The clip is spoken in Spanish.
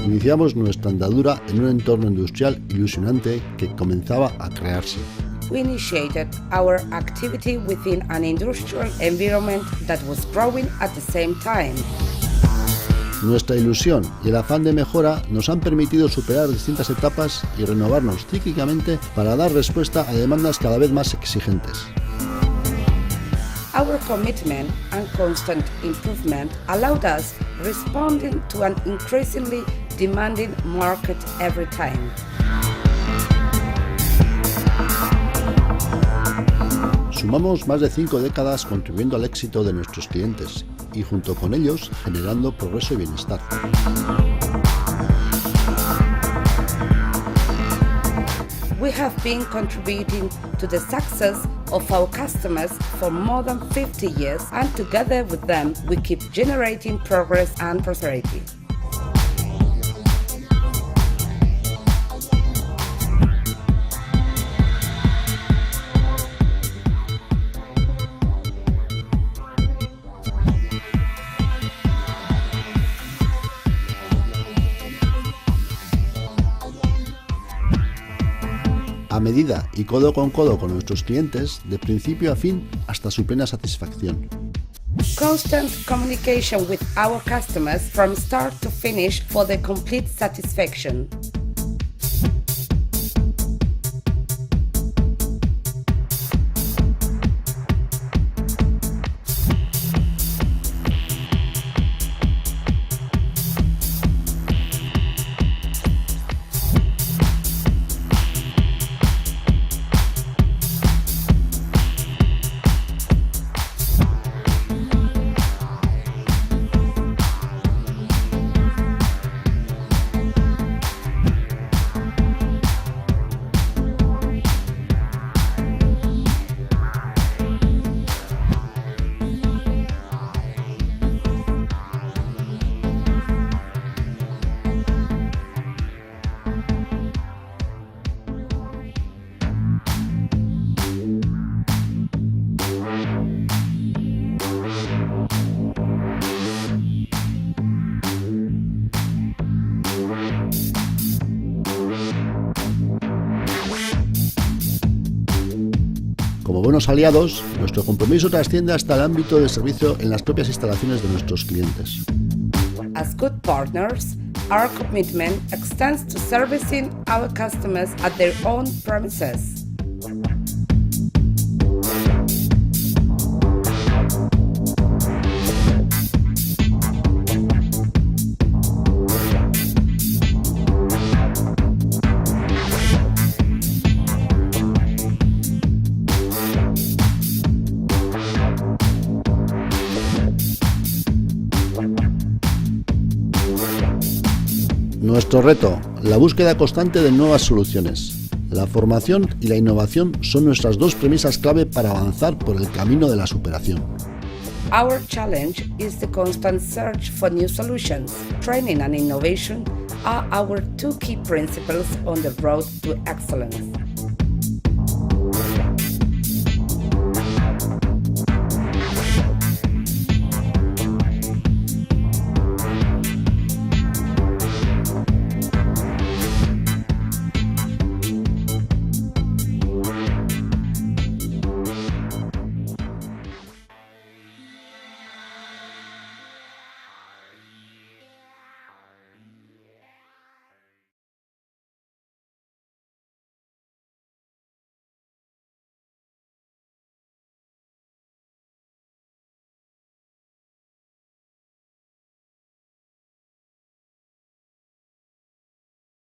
Iniciamos nuestra andadura en un entorno industrial ilusionante que comenzaba a crearse. We initiated our activity within an industrial environment that was growing at the same time. Nuestra ilusión y el afán de mejora nos han permitido superar distintas etapas y renovarnos cíclicamente para dar respuesta a demandas cada vez más exigentes. Our commitment and constant improvement allowed us responding to an increasingly demanding market every time. Sumamos más de 5 décadas contribuyendo al éxito de nuestros clientes y junto con ellos generando progreso y bienestar. We have been contributing to the success of our customers for more than 50 years, and together with them we keep generating progress and prosperity. A medida y codo con nuestros clientes, de principio a fin hasta su plena satisfacción. Constant communication with our customers from start to finish for their complete satisfaction. Como buenos aliados, nuestro compromiso trasciende hasta el ámbito de servicio en las propias instalaciones de nuestros clientes. As good partners, our commitment extends to servicing our customers at their own premises. Nuestro reto, la búsqueda constante de nuevas soluciones. La formación y la innovación son nuestras dos premisas clave para avanzar por el camino de la superación. Our challenge is the constant search for new solutions. Training and innovation are our two key principles on the road to excellence.